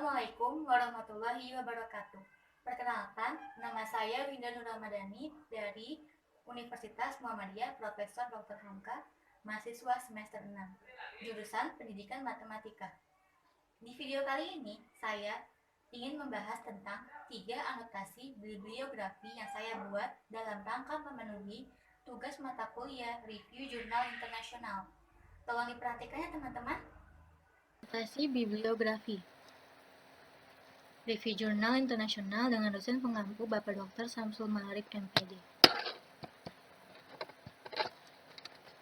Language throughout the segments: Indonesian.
Assalamualaikum warahmatullahi wabarakatuh. Perkenalkan, nama saya Winda Nur Ramadhani dari Universitas Muhammadiyah Profesor Dr. Hamka, mahasiswa semester 6, jurusan Pendidikan Matematika. Di video kali ini, saya ingin membahas tentang 3 anotasi bibliografi yang saya buat dalam rangka memenuhi tugas mata kuliah review jurnal internasional. Tolong diperhatikan ya teman-teman. Anotasi bibliografi. Review Jurnal Internasional dengan dosen pengampu Bapak Dr. Samsul Ma'arif MPD.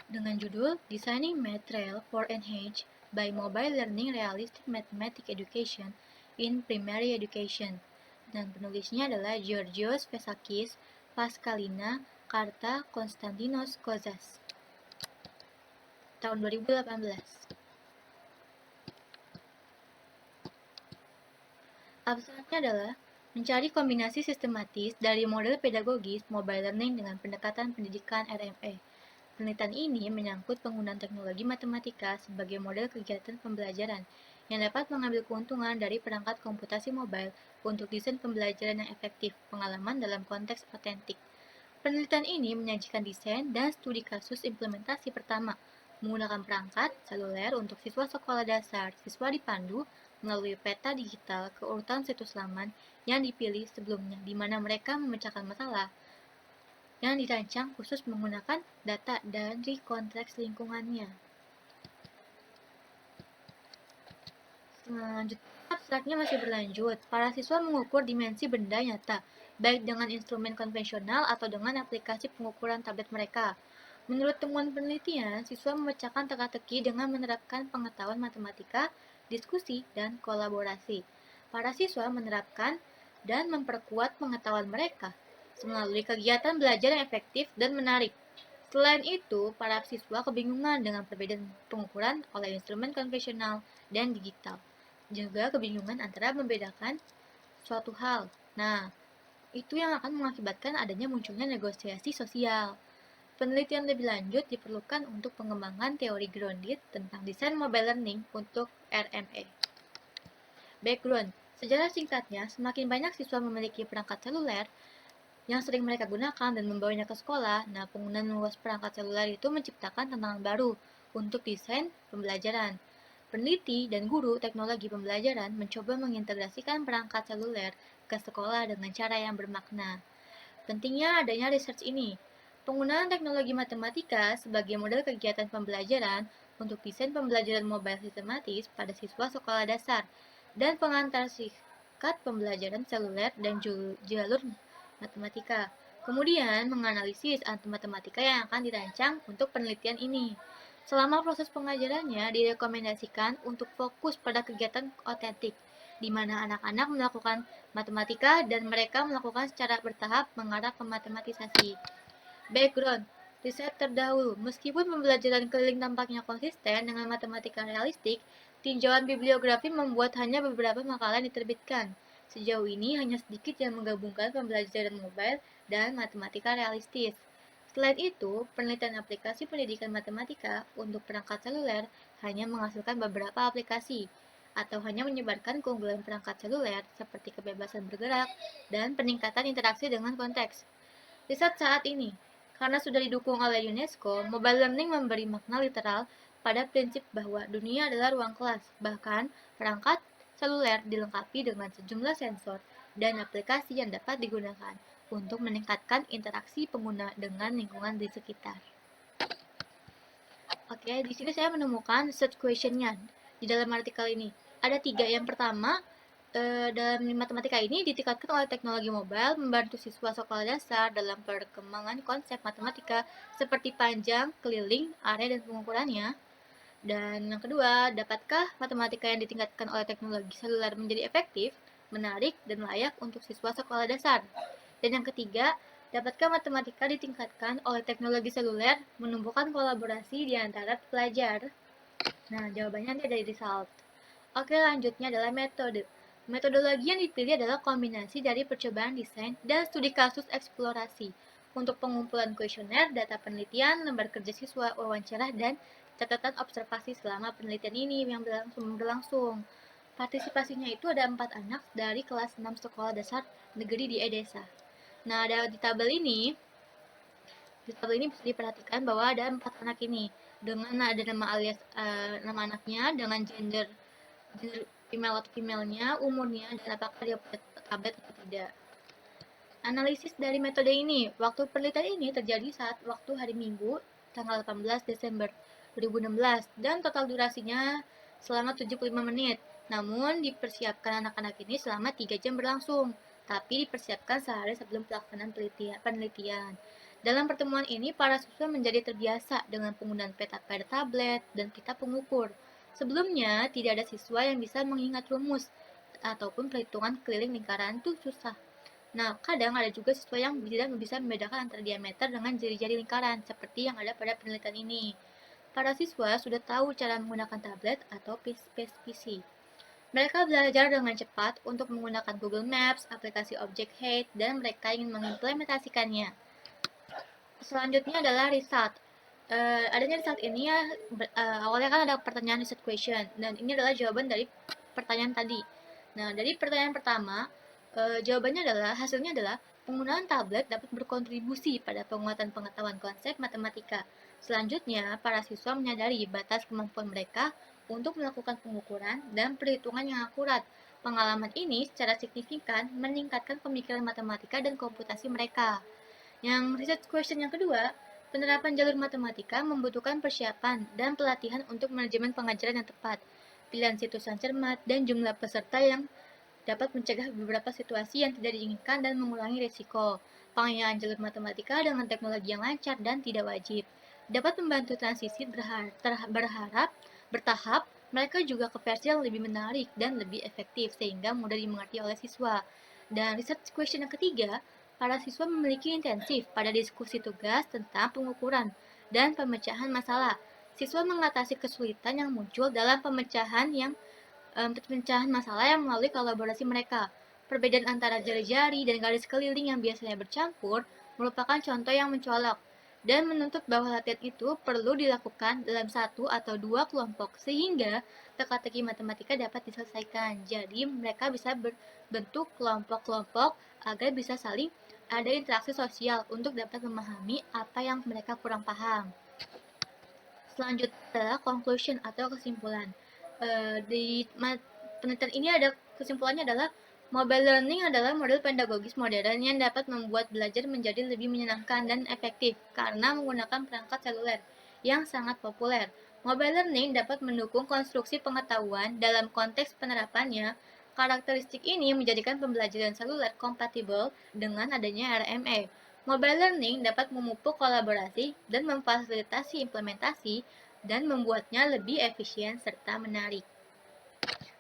Dengan judul Designing Material for Enhanced by Mobile Learning Realistic Mathematics Education in Primary Education. Dan penulisnya adalah Georgios Vesakis, Paskalina, Karta Konstantinos Kozas. Tahun 2018. Abstraknya adalah mencari kombinasi sistematis dari model pedagogis mobile learning dengan pendekatan pendidikan RME. Penelitian ini menyangkut penggunaan teknologi matematika sebagai model kegiatan pembelajaran yang dapat mengambil keuntungan dari perangkat komputasi mobile untuk desain pembelajaran yang efektif, pengalaman dalam konteks otentik. Penelitian ini menyajikan desain dan studi kasus implementasi pertama, menggunakan perangkat seluler untuk siswa sekolah dasar. Siswa dipandu melalui peta digital ke urutan situs laman yang dipilih sebelumnya, di mana mereka memecahkan masalah yang dirancang khusus menggunakan data dari konteks lingkungannya. Selanjutnya, abstraknya masih berlanjut. Para siswa mengukur dimensi benda nyata, baik dengan instrumen konvensional atau dengan aplikasi pengukuran tablet mereka. Menurut temuan penelitian, siswa memecahkan teka-teki dengan menerapkan pengetahuan matematika, diskusi, dan kolaborasi. Para siswa menerapkan dan memperkuat pengetahuan mereka melalui kegiatan belajar yang efektif dan menarik. Selain itu, para siswa kebingungan dengan perbedaan pengukuran oleh instrumen konvensional dan digital. Juga kebingungan antara membedakan suatu hal. Nah, itu yang akan mengakibatkan adanya munculnya negosiasi sosial. Penelitian lebih lanjut diperlukan untuk pengembangan teori grounded tentang desain mobile learning untuk RME. Background. Sejarah singkatnya, semakin banyak siswa memiliki perangkat seluler yang sering mereka gunakan dan membawanya ke sekolah. Nah, penggunaan luas perangkat seluler itu menciptakan tantangan baru untuk desain pembelajaran. Peneliti dan guru teknologi pembelajaran mencoba mengintegrasikan perangkat seluler ke sekolah dengan cara yang bermakna. Pentingnya adanya research ini. Penggunaan teknologi matematika sebagai model kegiatan pembelajaran untuk desain pembelajaran mobile sistematis pada siswa sekolah dasar dan pengantar singkat pembelajaran seluler dan jalur matematika. Kemudian menganalisis matematika yang akan dirancang untuk penelitian ini. Selama proses pengajarannya direkomendasikan untuk fokus pada kegiatan otentik, di mana anak-anak melakukan matematika dan mereka melakukan secara bertahap mengarah ke matematisasi. Background. Riset terdahulu. Meskipun pembelajaran keliling tampaknya konsisten dengan matematika realistik, tinjauan bibliografi membuat hanya beberapa makalah yang diterbitkan. Sejauh ini hanya sedikit yang menggabungkan pembelajaran mobile dan matematika realistis. Selain itu, penelitian aplikasi pendidikan matematika untuk perangkat seluler hanya menghasilkan beberapa aplikasi, atau hanya menyebarkan keunggulan perangkat seluler seperti kebebasan bergerak dan peningkatan interaksi dengan konteks. Riset saat ini, karena sudah didukung oleh UNESCO, mobile learning memberi makna literal pada prinsip bahwa dunia adalah ruang kelas. Bahkan, perangkat seluler dilengkapi dengan sejumlah sensor dan aplikasi yang dapat digunakan untuk meningkatkan interaksi pengguna dengan lingkungan di sekitar. Oke, di sini saya menemukan research question-nya di dalam artikel ini. Ada 3. Yang pertama, dalam matematika ini ditingkatkan oleh teknologi mobile membantu siswa sekolah dasar dalam perkembangan konsep matematika seperti panjang, keliling, area, dan pengukurannya. Dan yang kedua, dapatkah matematika yang ditingkatkan oleh teknologi seluler menjadi efektif, menarik, dan layak untuk siswa sekolah dasar? Dan yang ketiga, dapatkah matematika ditingkatkan oleh teknologi seluler menumbuhkan kolaborasi di antara pelajar? Nah, jawabannya ada di result. Oke, lanjutnya adalah metode. Metodologi yang dipilih adalah kombinasi dari percobaan desain dan studi kasus eksplorasi untuk pengumpulan kuesioner, data penelitian, lembar kerja siswa, wawancara, dan catatan observasi selama penelitian ini yang berlangsung. Partisipasinya itu ada 4 anak dari kelas 6 sekolah dasar negeri di Edesa. Nah, di tabel ini bisa diperhatikan bahwa ada 4 anak ini dengan ada nama alias nama anaknya dengan gender female atau female-nya, umurnya, dan apakah dia punya tablet atau tidak. Analisis dari metode ini, waktu penelitian ini terjadi saat waktu hari Minggu, tanggal 18 Desember 2016, dan total durasinya selama 75 menit. Namun, dipersiapkan anak-anak ini selama 3 jam berlangsung, tapi dipersiapkan sehari sebelum pelaksanaan penelitian. Dalam pertemuan ini, para siswa menjadi terbiasa dengan penggunaan peta pada tablet dan pita pengukur. Sebelumnya, tidak ada siswa yang bisa mengingat rumus ataupun perhitungan keliling lingkaran itu susah. Nah, kadang ada juga siswa yang tidak bisa membedakan antara diameter dengan jari-jari lingkaran, seperti yang ada pada penelitian ini. Para siswa sudah tahu cara menggunakan tablet atau PC. Mereka belajar dengan cepat untuk menggunakan Google Maps, aplikasi Object Height, dan mereka ingin mengimplementasikannya. Selanjutnya adalah result. Adanya result ini ya, awalnya kan ada pertanyaan research question, dan ini adalah jawaban dari pertanyaan tadi. Nah, dari pertanyaan pertama, jawabannya adalah, hasilnya adalah, penggunaan tablet dapat berkontribusi pada penguatan pengetahuan konsep matematika. Selanjutnya, para siswa menyadari batas kemampuan mereka untuk melakukan pengukuran dan perhitungan yang akurat. Pengalaman ini secara signifikan meningkatkan pemikiran matematika dan komputasi mereka. Yang research question yang kedua, penerapan jalur matematika membutuhkan persiapan dan pelatihan untuk manajemen pengajaran yang tepat, pilihan situs yang cermat, dan jumlah peserta yang dapat mencegah beberapa situasi yang tidak diinginkan dan mengurangi risiko. Pengayaan jalur matematika dengan teknologi yang lancar dan tidak wajib dapat membantu transisi bertahap mereka juga ke versi yang lebih menarik dan lebih efektif sehingga mudah dimengerti oleh siswa. Dan research question yang ketiga, para siswa memiliki intensif pada diskusi tugas tentang pengukuran dan pemecahan masalah. Siswa mengatasi kesulitan yang muncul dalam pemecahan masalah yang melalui kolaborasi mereka. Perbedaan antara jari-jari dan garis keliling yang biasanya bercampur merupakan contoh yang mencolok dan menuntut bahwa latihan itu perlu dilakukan dalam satu atau dua kelompok sehingga teka-teki matematika dapat diselesaikan. Jadi mereka bisa berbentuk kelompok-kelompok agar bisa saling ada interaksi sosial untuk dapat memahami apa yang mereka kurang paham. Selanjutnya adalah conclusion atau kesimpulan. Di penelitian ini ada kesimpulannya adalah mobile learning adalah model pedagogis modern yang dapat membuat belajar menjadi lebih menyenangkan dan efektif karena menggunakan perangkat seluler yang sangat populer. Mobile learning dapat mendukung konstruksi pengetahuan dalam konteks penerapannya. Karakteristik ini menjadikan pembelajaran seluler kompatibel dengan adanya RMA. Mobile learning dapat memupuk kolaborasi dan memfasilitasi implementasi dan membuatnya lebih efisien serta menarik.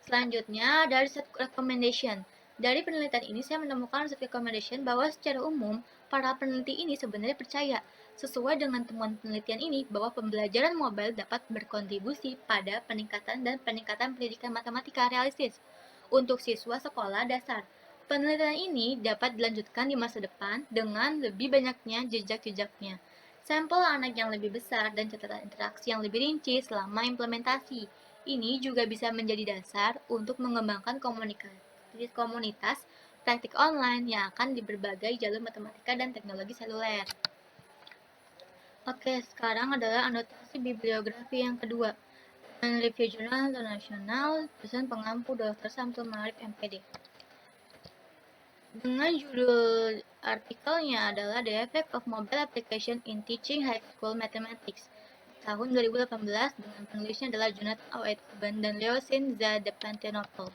Selanjutnya, dari set recommendation. Dari penelitian ini saya menemukan set recommendation bahwa secara umum para peneliti ini sebenarnya percaya sesuai dengan temuan penelitian ini bahwa pembelajaran mobile dapat berkontribusi pada peningkatan pendidikan matematika realistis untuk siswa sekolah dasar. Penelitian ini dapat dilanjutkan di masa depan dengan lebih banyaknya jejak-jejaknya, sampel anak yang lebih besar, dan catatan interaksi yang lebih rinci selama implementasi. Ini juga bisa menjadi dasar untuk mengembangkan komunitas praktik online yang akan di berbagai jalur matematika dan teknologi seluler. Oke, sekarang adalah anotasi bibliografi yang kedua. Dan review jurnal internasional, pesan pengampu Dr. Samsul Ma'arif MPD. Dengan judul artikelnya adalah The Effect of Mobile Application in Teaching High School Mathematics tahun 2018 dengan penulisnya adalah Jonathan Owen dan Leosin Zadepantenople.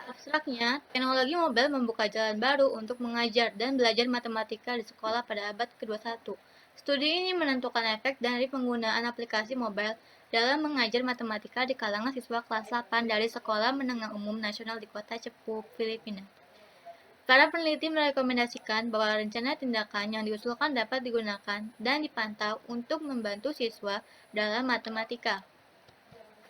Abstraknya, teknologi mobile membuka jalan baru untuk mengajar dan belajar matematika di sekolah pada abad ke-21. Studi ini menentukan efek dari penggunaan aplikasi mobile dalam mengajar matematika di kalangan siswa kelas 8 dari Sekolah Menengah Umum Nasional di Kota Cepu, Filipina. Para peneliti merekomendasikan bahwa rencana tindakan yang diusulkan dapat digunakan dan dipantau untuk membantu siswa dalam matematika.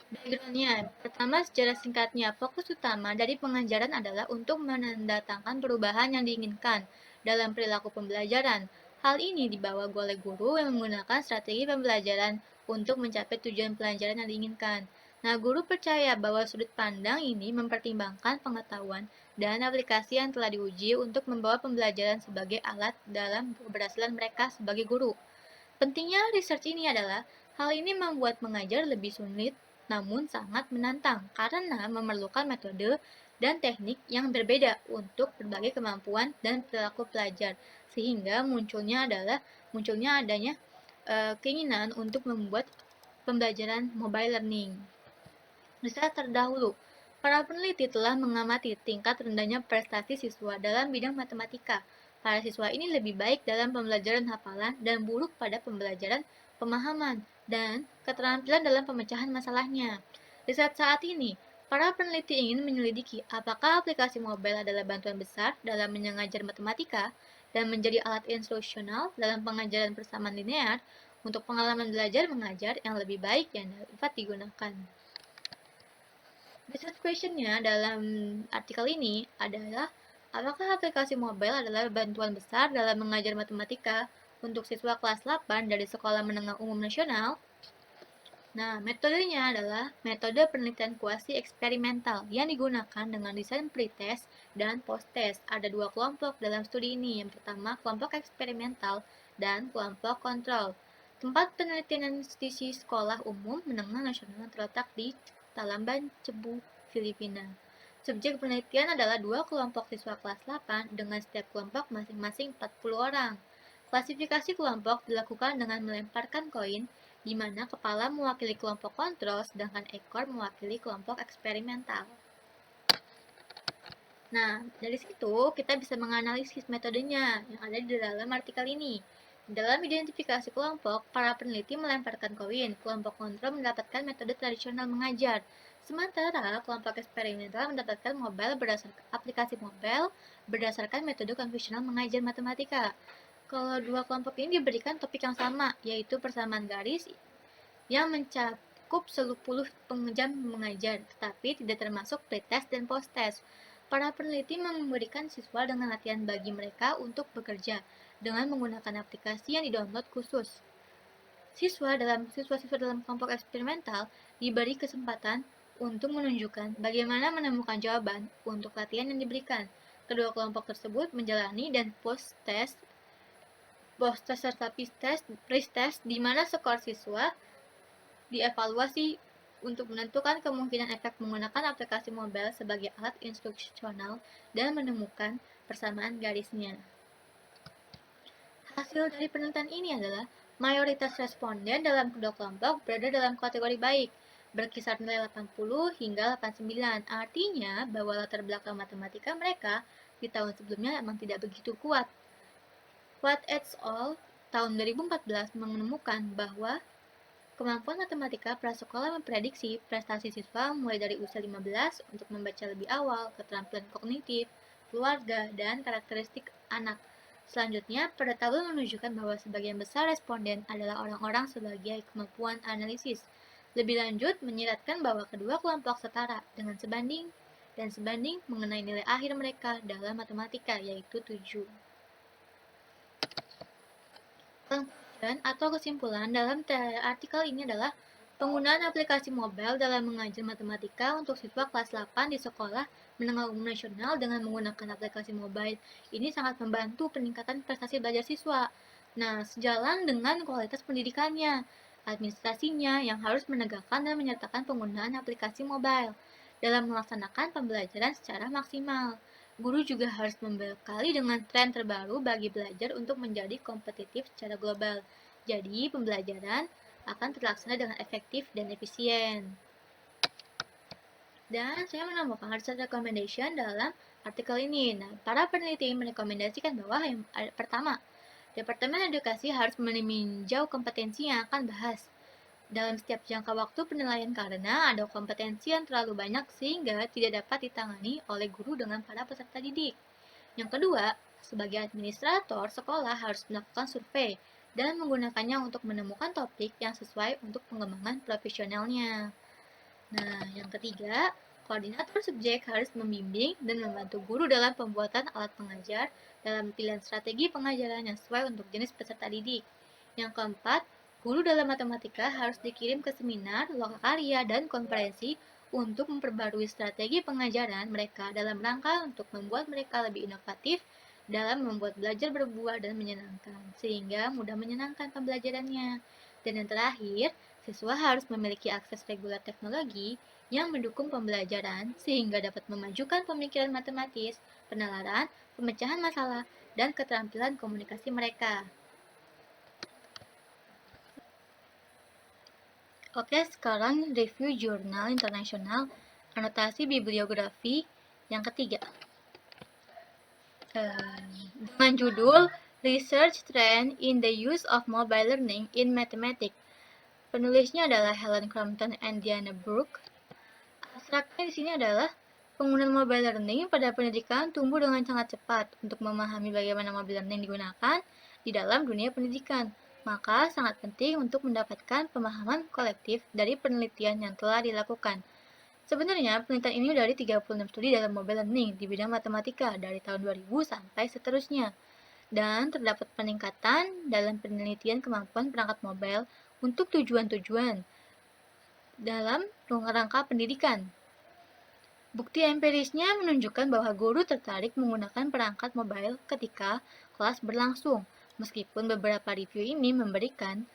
Background-nya, pertama secara singkatnya, fokus utama dari pengajaran adalah untuk menandatangani perubahan yang diinginkan dalam perilaku pembelajaran. Hal ini dibawa oleh guru yang menggunakan strategi pembelajaran untuk mencapai tujuan pelajaran yang diinginkan. Nah, guru percaya bahwa sudut pandang ini mempertimbangkan pengetahuan dan aplikasi yang telah diuji untuk membawa pembelajaran sebagai alat dalam keberhasilan mereka sebagai guru. Pentingnya research ini adalah hal ini membuat mengajar lebih sulit namun sangat menantang karena memerlukan metode dan teknik yang berbeda untuk berbagai kemampuan dan perilaku pelajar sehingga munculnya adanya keinginan untuk membuat pembelajaran mobile learning. Riset terdahulu, para peneliti telah mengamati tingkat rendahnya prestasi siswa dalam bidang matematika. Para siswa ini lebih baik dalam pembelajaran hafalan dan buruk pada pembelajaran pemahaman dan keterampilan dalam pemecahan masalahnya. Riset saat ini, para peneliti ingin menyelidiki apakah aplikasi mobile adalah bantuan besar dalam mengajar matematika dan menjadi alat instruksional dalam pengajaran persamaan linear untuk pengalaman belajar mengajar yang lebih baik yang dapat digunakan. Research question-nya dalam artikel ini adalah, apakah aplikasi mobile adalah bantuan besar dalam mengajar matematika untuk siswa kelas 8 dari Sekolah Menengah Umum Nasional? Nah, metodenya adalah metode penelitian kuasi eksperimental yang digunakan dengan desain pretest dan posttest. Ada dua kelompok dalam studi ini. Yang pertama, kelompok eksperimental dan kelompok kontrol. Tempat penelitian institusi sekolah umum menengah nasional terletak di Talamban, Cebu, Filipina. Subjek penelitian adalah dua kelompok siswa kelas 8 dengan setiap kelompok masing-masing 40 orang. Klasifikasi kelompok dilakukan dengan melemparkan koin di mana kepala mewakili kelompok kontrol sedangkan ekor mewakili kelompok eksperimental. Nah, dari situ kita bisa menganalisis metodenya yang ada di dalam artikel ini. Dalam identifikasi kelompok, para peneliti melemparkan koin. Kelompok kontrol mendapatkan metode tradisional mengajar, sementara kelompok eksperimental mendapatkan aplikasi mobile berdasarkan metode konvensional mengajar matematika. Kalau dua kelompok ini diberikan topik yang sama, yaitu persamaan garis yang mencakup 10 jam mengajar, tetapi tidak termasuk pretest dan posttest. Para peneliti memberikan siswa dengan latihan bagi mereka untuk bekerja dengan menggunakan aplikasi yang didownload khusus. Siswa-siswa dalam kelompok eksperimental diberi kesempatan untuk menunjukkan bagaimana menemukan jawaban untuk latihan yang diberikan. Kedua kelompok tersebut menjalani dan post-test serta pre-test di mana skor siswa dievaluasi untuk menentukan kemungkinan efek menggunakan aplikasi mobile sebagai alat instruksional dan menemukan persamaan garisnya. Hasil dari penelitian ini adalah mayoritas responden dalam kedua kelompok berada dalam kategori baik, berkisar nilai 80 hingga 89. Artinya bahwa latar belakang matematika mereka di tahun sebelumnya memang tidak begitu kuat. Watt et al. Tahun 2014 menemukan bahwa kemampuan matematika prasekolah memprediksi prestasi siswa mulai dari usia 15 untuk membaca lebih awal, keterampilan kognitif, keluarga, dan karakteristik anak. Selanjutnya, pada tabel menunjukkan bahwa sebagian besar responden adalah orang-orang sebagai kemampuan analisis. Lebih lanjut, menyiratkan bahwa kedua kelompok setara dengan sebanding mengenai nilai akhir mereka dalam matematika, yaitu 7. Atau kesimpulan dalam artikel ini adalah penggunaan aplikasi mobile dalam mengajar matematika untuk siswa kelas 8 di sekolah menengah umum nasional dengan menggunakan aplikasi mobile ini sangat membantu peningkatan prestasi belajar siswa. Nah, sejalan dengan kualitas pendidikannya, administrasinya yang harus menegakkan dan menyertakan penggunaan aplikasi mobile dalam melaksanakan pembelajaran secara maksimal. Guru juga harus membekali dengan tren terbaru bagi belajar untuk menjadi kompetitif secara global. Jadi, pembelajaran akan terlaksana dengan efektif dan efisien. Dan saya menambahkan research recommendation dalam artikel ini. Nah, para peneliti merekomendasikan bahwa yang pertama, Departemen Edukasi harus meninjau kompetensi yang akan bahas dalam setiap jangka waktu penilaian karena ada kompetensi yang terlalu banyak sehingga tidak dapat ditangani oleh guru dengan para peserta didik. Yang kedua, sebagai administrator, sekolah harus melakukan survei dan menggunakannya untuk menemukan topik yang sesuai untuk pengembangan profesionalnya. Nah, yang ketiga, koordinator subjek harus membimbing dan membantu guru dalam pembuatan alat pengajar dalam pilihan strategi pengajaran yang sesuai untuk jenis peserta didik. Yang keempat, Guru dalam matematika harus dikirim ke seminar, lokakarya, dan konferensi untuk memperbarui strategi pengajaran mereka dalam rangka untuk membuat mereka lebih inovatif dalam membuat belajar berbuah dan menyenangkan, sehingga mudah menyenangkan pembelajarannya. Dan yang terakhir, siswa harus memiliki akses reguler teknologi yang mendukung pembelajaran sehingga dapat memajukan pemikiran matematis, penalaran, pemecahan masalah, dan keterampilan komunikasi mereka. Oke, sekarang review jurnal internasional, anotasi bibliografi yang ketiga. Dengan judul Research Trend in the Use of Mobile Learning in Mathematics. Penulisnya adalah Helen Crampton and Diana Brooke. Abstraknya di sini adalah penggunaan mobile learning pada pendidikan tumbuh dengan sangat cepat. Untuk memahami bagaimana mobile learning digunakan di dalam dunia pendidikan, maka sangat penting untuk mendapatkan pemahaman kolektif dari penelitian yang telah dilakukan. Sebenarnya, penelitian ini dari 36 studi dalam mobile learning di bidang matematika dari tahun 2000 sampai seterusnya. Dan terdapat peningkatan dalam penelitian kemampuan perangkat mobile untuk tujuan-tujuan dalam rangka pendidikan. Bukti empirisnya menunjukkan bahwa guru tertarik menggunakan perangkat mobile ketika kelas berlangsung, meskipun beberapa review ini memberikan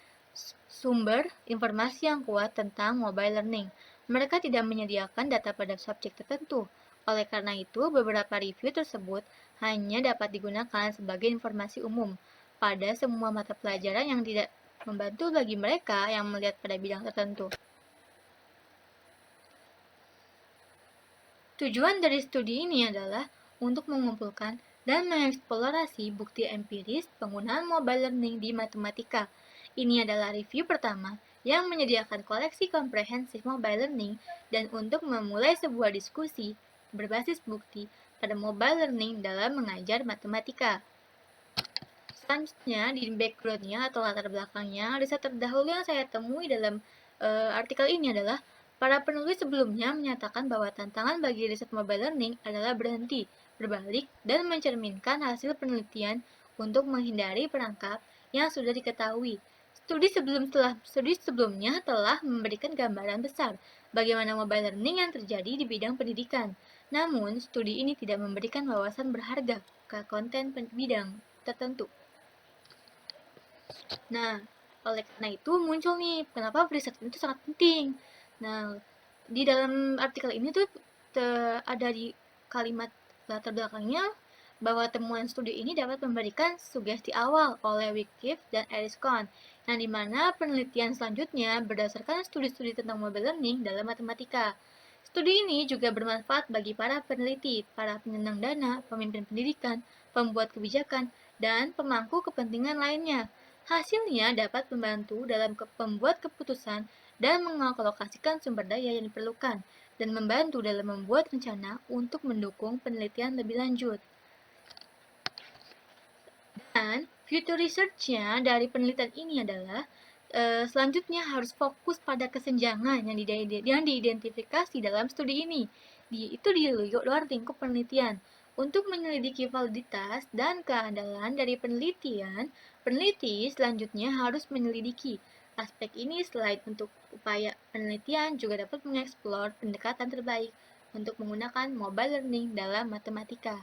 sumber informasi yang kuat tentang mobile learning. Mereka tidak menyediakan data pada subjek tertentu. Oleh karena itu, beberapa review tersebut hanya dapat digunakan sebagai informasi umum pada semua mata pelajaran yang tidak membantu bagi mereka yang melihat pada bidang tertentu. Tujuan dari studi ini adalah untuk mengumpulkan dan mengeksplorasi bukti empiris penggunaan mobile learning di matematika. Ini adalah review pertama yang menyediakan koleksi komprehensif mobile learning dan untuk memulai sebuah diskusi berbasis bukti pada mobile learning dalam mengajar matematika. Selanjutnya, di background-nya atau latar belakangnya, riset terdahulu yang saya temui dalam artikel ini adalah para penulis sebelumnya menyatakan bahwa tantangan bagi riset mobile learning adalah berhenti, berbalik, dan mencerminkan hasil penelitian untuk menghindari perangkap yang sudah diketahui. Studi sebelumnya telah memberikan gambaran besar bagaimana mobile learning yang terjadi di bidang pendidikan. Namun, studi ini tidak memberikan wawasan berharga ke konten bidang tertentu. Nah, oleh karena itu muncul nih, kenapa riset itu sangat penting. Nah, di dalam artikel ini tuh ada di kalimat latar belakangnya bahwa temuan studi ini dapat memberikan sugesti awal oleh Wycliffe dan Eriskon, yang dimana penelitian selanjutnya berdasarkan studi-studi tentang mobile learning dalam matematika. Studi ini juga bermanfaat bagi para peneliti, para penyandang dana, pemimpin pendidikan, pembuat kebijakan, dan pemangku kepentingan lainnya. Hasilnya dapat membantu dalam membuat keputusan dan mengalokasikan sumber daya yang diperlukan, dan membantu dalam membuat rencana untuk mendukung penelitian lebih lanjut. Dan future research-nya dari penelitian ini adalah selanjutnya harus fokus pada kesenjangan yang diidentifikasi dalam studi ini. Itu di luar lingkup penelitian. Untuk menyelidiki validitas dan keandalan dari penelitian, peneliti selanjutnya harus menyelidiki aspek ini. Selain untuk upaya penelitian, juga dapat mengeksplor pendekatan terbaik untuk menggunakan mobile learning dalam matematika.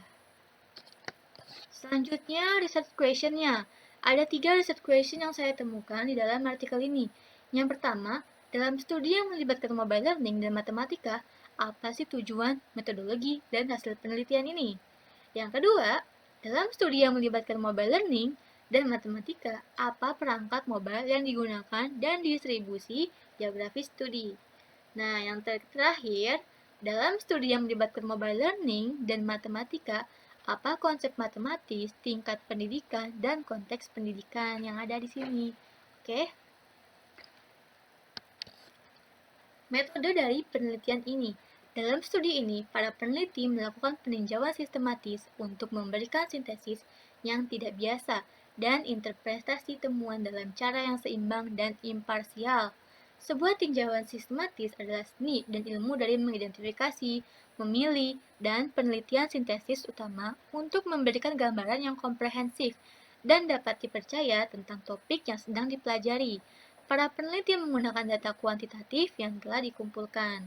Selanjutnya, research question-nya. Ada 3 research question yang saya temukan di dalam artikel ini. Yang pertama, dalam studi yang melibatkan mobile learning dan matematika, apa sih tujuan, metodologi, dan hasil penelitian ini? Yang kedua, dalam studi yang melibatkan mobile learning dan matematika, apa perangkat mobile yang digunakan dan distribusi geografis studi? Nah, yang terakhir, dalam studi yang melibatkan mobile learning dan matematika, apa konsep matematis, tingkat pendidikan, dan konteks pendidikan yang ada di sini? Oke. Metode dari penelitian ini. Dalam studi ini, para peneliti melakukan peninjauan sistematis untuk memberikan sintesis yang tidak biasa dan interpretasi temuan dalam cara yang seimbang dan imparsial. Sebuah tinjauan sistematis adalah seni dan ilmu dari mengidentifikasi, memilih, dan penelitian sintesis utama untuk memberikan gambaran yang komprehensif dan dapat dipercaya tentang topik yang sedang dipelajari. Para peneliti menggunakan data kuantitatif yang telah dikumpulkan.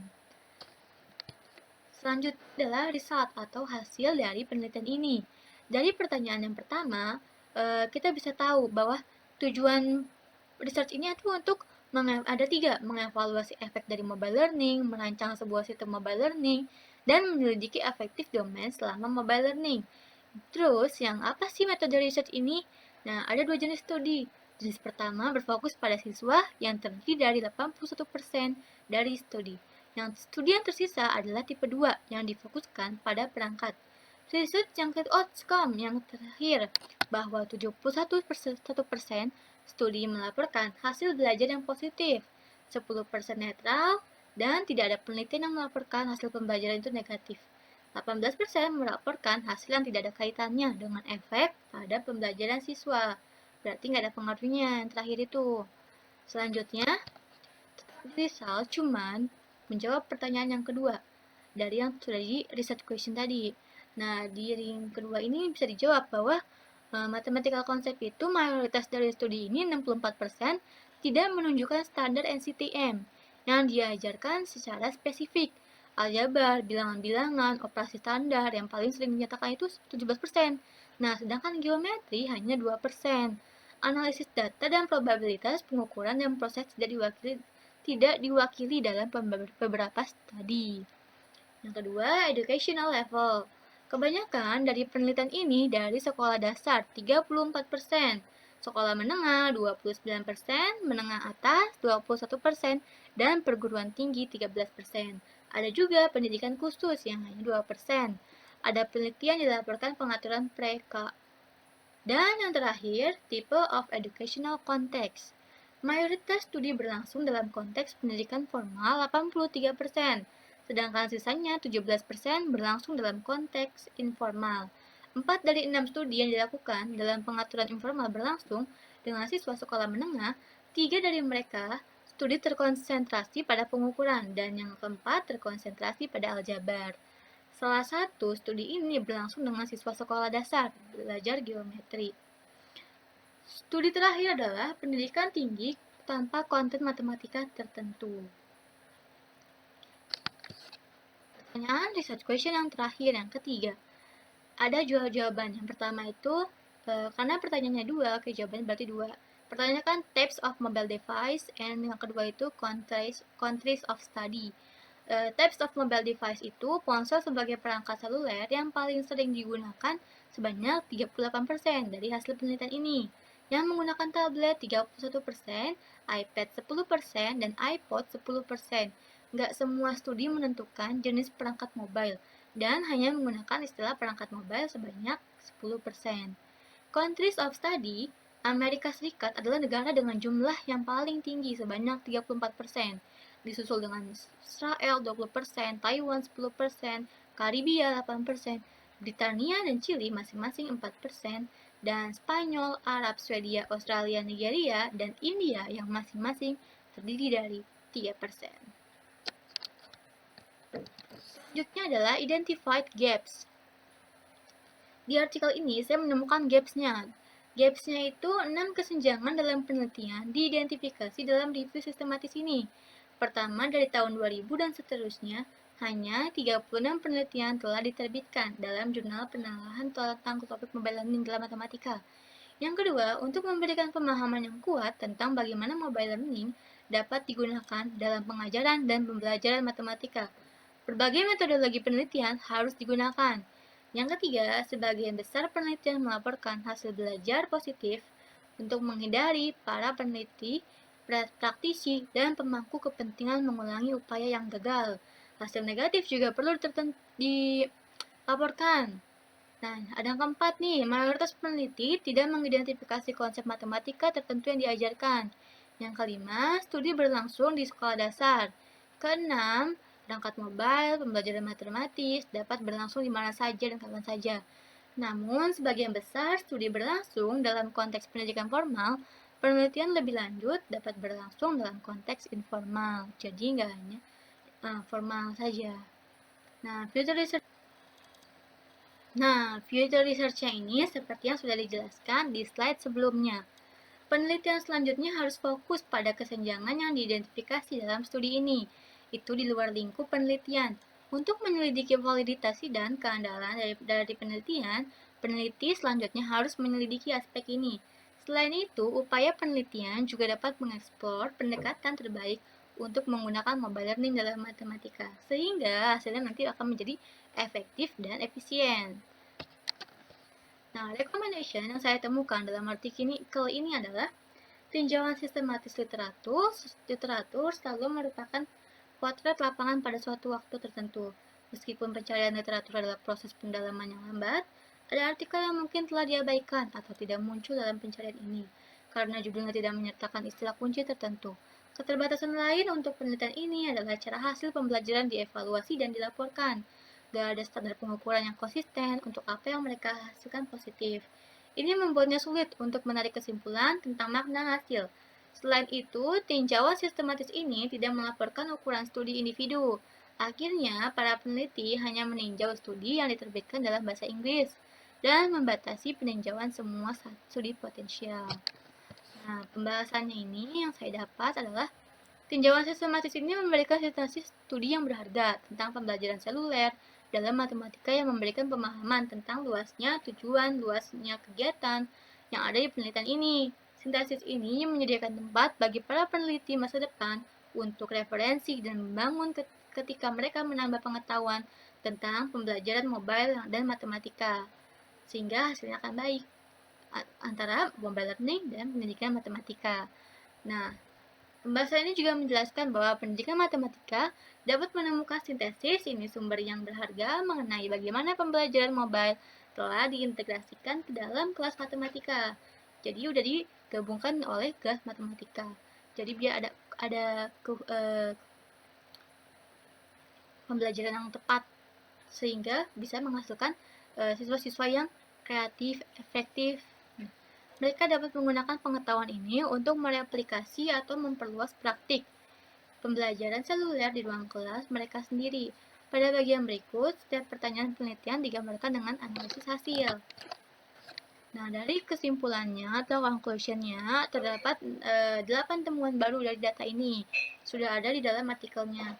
Selanjutnya adalah result atau hasil dari penelitian ini. Dari pertanyaan yang pertama, kita bisa tahu bahwa tujuan research ini itu untuk ada 3, mengevaluasi efek dari mobile learning, merancang sebuah sistem mobile learning, dan menyelidiki efektif domain selama mobile learning. Terus, yang apa sih metode research ini? Nah, ada 2 jenis studi. Jenis pertama berfokus pada siswa yang terdiri dari 81% dari studi. Yang studi yang tersisa adalah tipe 2 yang difokuskan pada perangkat. Research yang outcome yang terakhir bahwa 71% studi melaporkan hasil belajar yang positif, 10% netral, dan tidak ada penelitian yang melaporkan hasil pembelajaran itu negatif. 18% melaporkan hasil yang tidak ada kaitannya dengan efek pada pembelajaran siswa. Berarti nggak ada pengaruhnya yang terakhir itu. Selanjutnya, result cuman menjawab pertanyaan yang kedua dari yang sudah di research question tadi. Nah, di ring kedua ini bisa dijawab bahwa mathematical concept itu mayoritas dari studi ini 64% tidak menunjukkan standar NCTM yang diajarkan secara spesifik. Aljabar, bilangan-bilangan, operasi standar yang paling sering dinyatakan itu 17%. Nah, sedangkan geometri hanya 2%. Analisis data dan probabilitas pengukuran dan proses tidak diwakili dalam beberapa studi. Yang kedua, educational level. Kebanyakan dari penelitian ini dari sekolah dasar 34%, sekolah menengah 29%, menengah atas 21%, dan perguruan tinggi 13%. Ada juga pendidikan khusus yang hanya 2%. Ada penelitian dilaporkan pengaturan pre-K. Dan yang terakhir, type of educational context. Mayoritas studi berlangsung dalam konteks pendidikan formal 83%, sedangkan sisanya 17% berlangsung dalam konteks informal. 4 dari 6 studi yang dilakukan dalam pengaturan informal berlangsung dengan siswa sekolah menengah, 3 dari mereka studi terkonsentrasi pada pengukuran, dan yang keempat terkonsentrasi pada aljabar. Salah satu studi ini berlangsung dengan siswa sekolah dasar belajar geometri. Studi terakhir adalah pendidikan tinggi tanpa konten matematika tertentu. Pertanyaan research question yang terakhir, yang ketiga. Ada jawaban. Yang pertama itu, karena pertanyaannya 2, jawabannya berarti 2. Pertanyaannya kan types of mobile device, and yang kedua itu countries of study. Types of mobile device itu ponsel sebagai perangkat seluler yang paling sering digunakan sebanyak 38% dari hasil penelitian ini. Yang menggunakan tablet 31%, iPad 10%, dan iPod 10%. Nggak semua studi menentukan jenis perangkat mobile, dan hanya menggunakan istilah perangkat mobile sebanyak 10%. Countries of study, Amerika Serikat adalah negara dengan jumlah yang paling tinggi sebanyak 34%. Disusul dengan Israel 20%, Taiwan 10%, Karibia 8%, Britania dan Chili masing-masing 4%, dan Spanyol, Arab, Swedia, Australia, Nigeria, dan India yang masing-masing terdiri dari 3%. Selanjutnya adalah identified gaps. Di artikel ini saya menemukan gapsnya. Gapsnya itu 6 kesenjangan dalam penelitian diidentifikasi dalam review sistematis ini. Pertama, dari tahun 2000 dan seterusnya, hanya 36 penelitian telah diterbitkan dalam jurnal penelaahan tentang topik mobile learning dalam matematika. Yang kedua, untuk memberikan pemahaman yang kuat tentang bagaimana mobile learning dapat digunakan dalam pengajaran dan pembelajaran matematika. Berbagai metodologi penelitian harus digunakan. Yang ketiga, sebagian besar penelitian melaporkan hasil belajar positif untuk menghindari para peneliti, praktisi, dan pemangku kepentingan mengulangi upaya yang gagal. Hasil negatif juga perlu dilaporkan. Nah, ada yang keempat nih, mayoritas peneliti tidak mengidentifikasi konsep matematika tertentu yang diajarkan. Yang kelima, studi berlangsung di sekolah dasar. Keenam, perangkat mobile, pembelajaran matematis dapat berlangsung di mana saja dan kapan saja. Namun, sebagian besar studi berlangsung dalam konteks pendidikan formal, penelitian lebih lanjut dapat berlangsung dalam konteks informal. Jadi, nggak hanya formal saja. Nah, future research-nya ini seperti yang sudah dijelaskan di slide sebelumnya. Penelitian selanjutnya harus fokus pada kesenjangan yang diidentifikasi dalam studi ini. Itu di luar lingkup penelitian. Untuk menyelidiki validitas dan keandalan dari penelitian, peneliti selanjutnya harus menyelidiki aspek ini. Selain itu, upaya penelitian juga dapat mengeksplor pendekatan terbaik untuk menggunakan mobile learning dalam matematika, sehingga hasilnya nanti akan menjadi efektif dan efisien. Nah, recommendation yang saya temukan dalam artikel ini adalah tinjauan sistematis literatur selalu merupakan potret lapangan pada suatu waktu tertentu. Meskipun pencarian literatur adalah proses pendalaman yang lambat, ada artikel yang mungkin telah diabaikan atau tidak muncul dalam pencarian ini, karena judulnya tidak menyertakan istilah kunci tertentu. Keterbatasan lain untuk penelitian ini adalah cara hasil pembelajaran dievaluasi dan dilaporkan. Gak ada standar pengukuran yang konsisten untuk apa yang mereka hasilkan positif. Ini membuatnya sulit untuk menarik kesimpulan tentang makna hasil. Selain itu, tinjauan sistematis ini tidak melaporkan ukuran studi individu. Akhirnya, para peneliti hanya meninjau studi yang diterbitkan dalam bahasa Inggris dan membatasi peninjauan semua studi potensial. Nah, pembahasannya ini yang saya dapat adalah tinjauan sistematis ini memberikan studi yang berharga tentang pembelajaran seluler dalam matematika yang memberikan pemahaman tentang luasnya kegiatan yang ada di penelitian ini. Sintesis ini menyediakan tempat bagi para peneliti masa depan untuk referensi dan membangun ketika mereka menambah pengetahuan tentang pembelajaran mobile dan matematika, sehingga hasilnya akan baik antara mobile learning dan pendidikan matematika. Nah, pembahasan ini juga menjelaskan bahwa pendidikan matematika dapat menemukan sintesis ini sumber yang berharga mengenai bagaimana pembelajaran mobile telah diintegrasikan ke dalam kelas matematika. Jadi udah digabungkan oleh kelas matematika. Jadi biar ada pembelajaran yang tepat sehingga bisa menghasilkan siswa-siswa yang kreatif, efektif. Mereka dapat menggunakan pengetahuan ini untuk mereplikasi atau memperluas praktik pembelajaran seluler di ruang kelas mereka sendiri. Pada bagian berikut, setiap pertanyaan penelitian digambarkan dengan analisis hasil. Nah, dari kesimpulannya atau conclusionnya, terdapat 8 temuan baru dari data ini. Sudah ada di dalam artikelnya.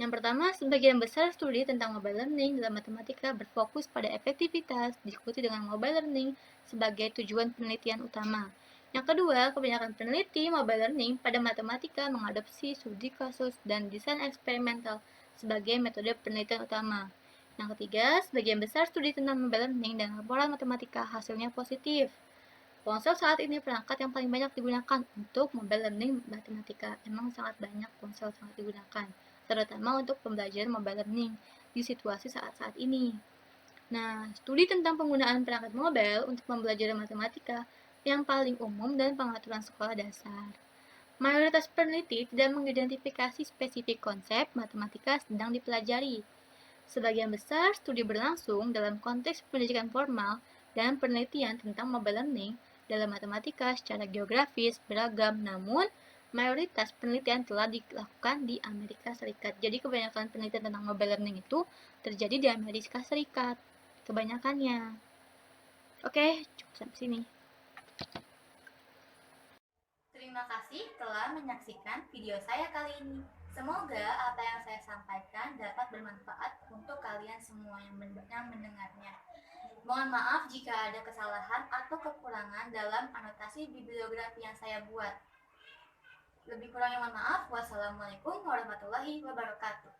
Yang pertama, sebagian besar studi tentang mobile learning dalam matematika berfokus pada efektivitas, diikuti dengan mobile learning sebagai tujuan penelitian utama. Yang kedua, kebanyakan peneliti mobile learning pada matematika mengadopsi studi kasus dan desain eksperimental sebagai metode penelitian utama. Yang ketiga, sebagian besar studi tentang mobile learning dan laporan matematika hasilnya positif. Ponsel saat ini perangkat yang paling banyak digunakan untuk mobile learning matematika. Emang sangat banyak ponsel sangat digunakan, terutama untuk pembelajaran mobile learning di situasi saat-saat ini. Nah, studi tentang penggunaan perangkat mobile untuk pembelajaran matematika yang paling umum dan pengaturan sekolah dasar. Mayoritas peneliti tidak mengidentifikasi spesifik konsep matematika sedang dipelajari. Sebagian besar studi berlangsung dalam konteks pendidikan formal dan penelitian tentang mobile learning dalam matematika secara geografis beragam, namun mayoritas penelitian telah dilakukan di Amerika Serikat. Jadi kebanyakan penelitian tentang mobile learning itu terjadi di Amerika Serikat, kebanyakannya. Oke, cukup sampai sini. Terima kasih telah menyaksikan video saya kali ini. Semoga apa yang saya sampaikan dapat bermanfaat untuk kalian semua yang mendengarnya. Mohon maaf jika ada kesalahan atau kekurangan dalam anotasi bibliografi yang saya buat. Lebih kurangnya mohon maaf. Wassalamualaikum warahmatullahi wabarakatuh.